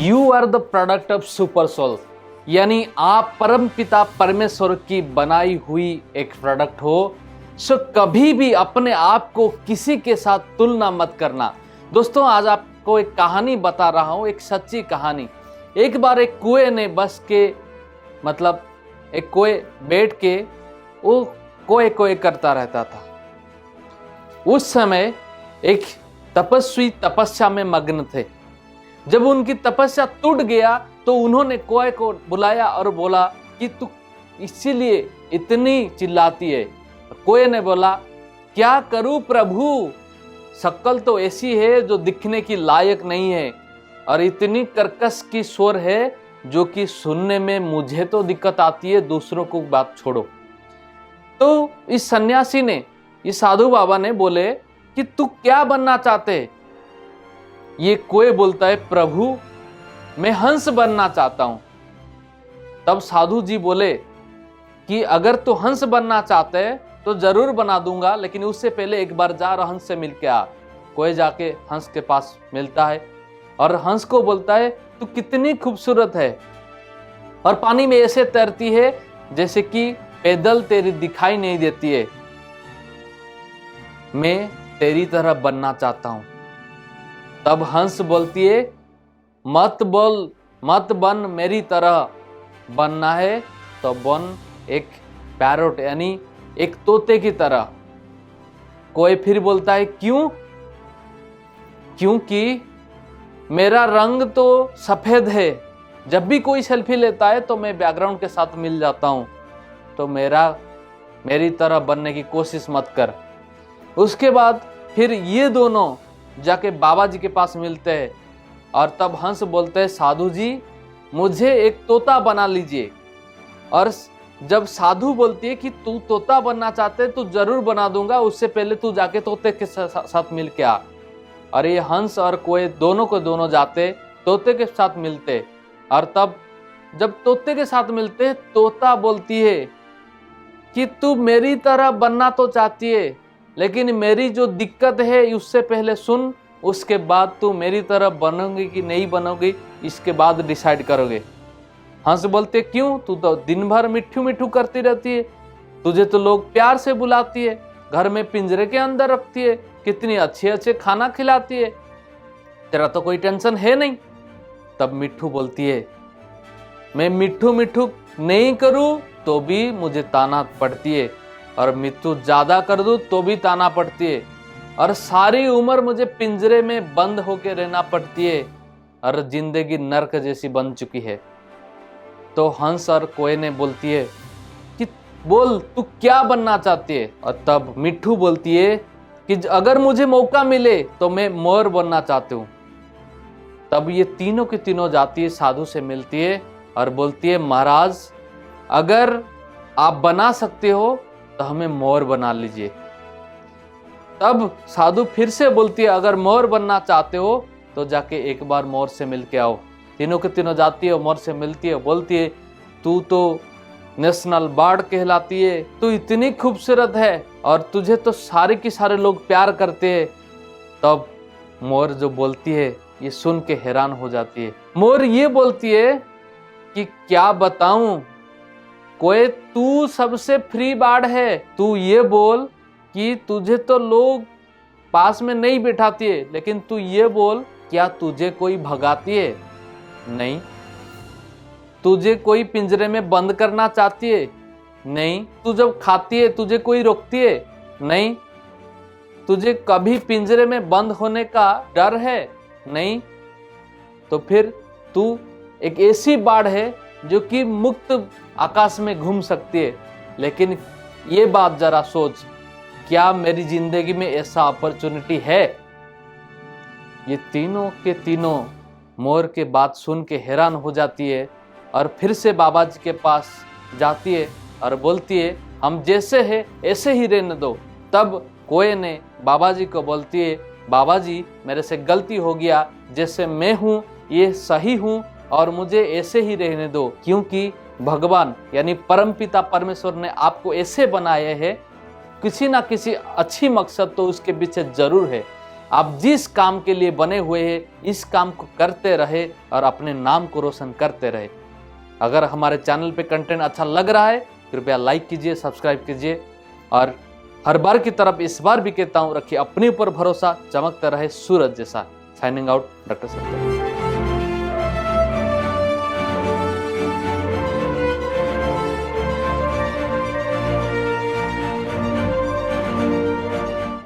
You are the product of super soul, यानी आप परम पिता परमेश्वर की बनाई हुई एक प्रोडक्ट हो। सो कभी भी अपने आप को किसी के साथ तुलना मत करना। दोस्तों, आज आपको एक कहानी बता रहा हूं, एक सच्ची कहानी। एक बार एक कुएं ने बस के एक कुएं बैठ के वो कोए करता रहता था। उस समय एक तपस्वी तपस्या में मग्न थे। जब उनकी तपस्या टूट गया तो उन्होंने कोए को बुलाया और बोला कि तू इसीलिए इतनी चिल्लाती है। कोए ने बोला, क्या करूं प्रभु, शक्ल तो ऐसी है जो दिखने की लायक नहीं है और इतनी कर्कश की स्वर है जो कि सुनने में मुझे तो दिक्कत आती है, दूसरों को बात छोड़ो। तो इस सन्यासी ने, इस साधु बाबा ने बोले कि तू क्या बनना चाहते? ये कोई बोलता है, प्रभु मैं हंस बनना चाहता हूं। तब साधु जी बोले कि अगर तू हंस बनना चाहते है तो जरूर बना दूंगा, लेकिन उससे पहले एक बार जा और हंस से मिल के आ। कोई जाके हंस के पास मिलता है और हंस को बोलता है, तू कितनी खूबसूरत है और पानी में ऐसे तैरती है जैसे कि पैदल तेरी दिखाई नहीं देती है। मैं तेरी तरह बनना चाहता हूं। तब हंस बोलती है, मत बन मेरी तरह, बनना है तो बन एक पैरोट यानी एक तोते की तरह। कोई फिर बोलता है, क्यों? क्योंकि मेरा रंग तो सफेद है, जब भी कोई सेल्फी लेता है तो मैं बैकग्राउंड के साथ मिल जाता हूं, तो मेरी तरह बनने की कोशिश मत कर। उसके बाद फिर ये दोनों जाके बाबा जी के पास मिलते हैं और तब हंस बोलते हैं, साधु जी मुझे एक तोता बना लीजिए। और जब साधु बोलती है कि तू तोता बनना चाहते तो जरूर बना दूंगा, उससे पहले तू जाके तोते के साथ मिल के आ। और ये हंस और कोए दोनों को दोनों जाते तोते के साथ मिलते। और तब जब तोते के साथ मिलते तोता बोलती है कि तू मेरी तरह बनना तो चाहती है, लेकिन मेरी जो दिक्कत है उससे पहले सुन, उसके बाद तू मेरी तरह बनोगी कि नहीं बनोगी इसके बाद डिसाइड करोगे। हंस बोलते, क्यों? तू तो दिन भर मिट्ठू मिट्ठू करती रहती है, तुझे तो लोग प्यार से बुलाती है, घर में पिंजरे के अंदर रखती है, कितनी अच्छे खाना खिलाती है, तेरा तो कोई टेंशन है नहीं। तब मिट्ठू बोलती है, मैं मिट्ठू मिट्ठू नहीं करूं तो भी मुझे ताना पड़ती है, और मिट्ठू ज्यादा कर दूं तो भी ताना पड़ती है, और सारी उम्र मुझे पिंजरे में बंद होकर रहना पड़ती है और जिंदगी नर्क जैसी बन चुकी है। तो हंस और कोए ने बोलती है कि बोल तू क्या बनना चाहती है? और तब मिट्ठू बोलती है कि अगर मुझे मौका मिले तो मैं मोर बनना चाहती हूँ। तब ये तीनों की तीनों जाती है, साधु से मिलती है और बोलती है, महाराज अगर आप बना सकते हो तो हमें मोर बना लीजिए। तब साधु फिर से बोलती है, अगर मोर बनना चाहते हो तो जाके एक बार मोर से मिल के आओ। तीनों के तीनों जाती है, मोर से मिलती है, बोलती है, तू तो नेशनल बर्ड कहलाती है, तू इतनी खूबसूरत है और तुझे तो सारे के सारे लोग प्यार करते हैं। तब मोर जो बोलती है ये सुन के हैरान हो जाती है। मोर ये बोलती है कि क्या बताऊं, कोई तू सबसे फ्री बर्ड है, तू ये बोल कि तुझे तो लोग पास में नहीं बिठाती है, लेकिन तू ये बोल क्या तुझे कोई भगाती है? नहीं। तुझे कोई पिंजरे में बंद करना चाहती है? नहीं। तू जब खाती है तुझे कोई रोकती है? नहीं। तुझे कभी पिंजरे में बंद होने का डर है? नहीं। तो फिर तू एक ऐसी बर्ड है जो कि मुक्त आकाश में घूम सकती है। लेकिन ये बात जरा सोच, क्या मेरी जिंदगी में ऐसा अपॉर्चुनिटी है? ये तीनों के तीनों मोर के बात सुन के हैरान हो जाती है और फिर से बाबा जी के पास जाती है और बोलती है, हम जैसे हैं ऐसे ही रहने दो। तब कोए ने बाबा जी को बोलती है, बाबा जी मेरे से गलती हो गया, जैसे मैं हूँ ये सही हूँ और मुझे ऐसे ही रहने दो, क्योंकि भगवान यानी परमपिता परमेश्वर ने आपको ऐसे बनाए हैं, किसी ना किसी अच्छी मकसद तो उसके पीछे जरूर है। आप जिस काम के लिए बने हुए हैं इस काम को करते रहे और अपने नाम को रोशन करते रहे। अगर हमारे चैनल पे कंटेंट अच्छा लग रहा है कृपया लाइक कीजिए, सब्सक्राइब कीजिए और हर बार की तरफ इस बार भी कहता हूं, रखिए अपने ऊपर भरोसा, चमकता रहे सूरज जैसा। साइनिंग आउट, डॉक्टर सत्य।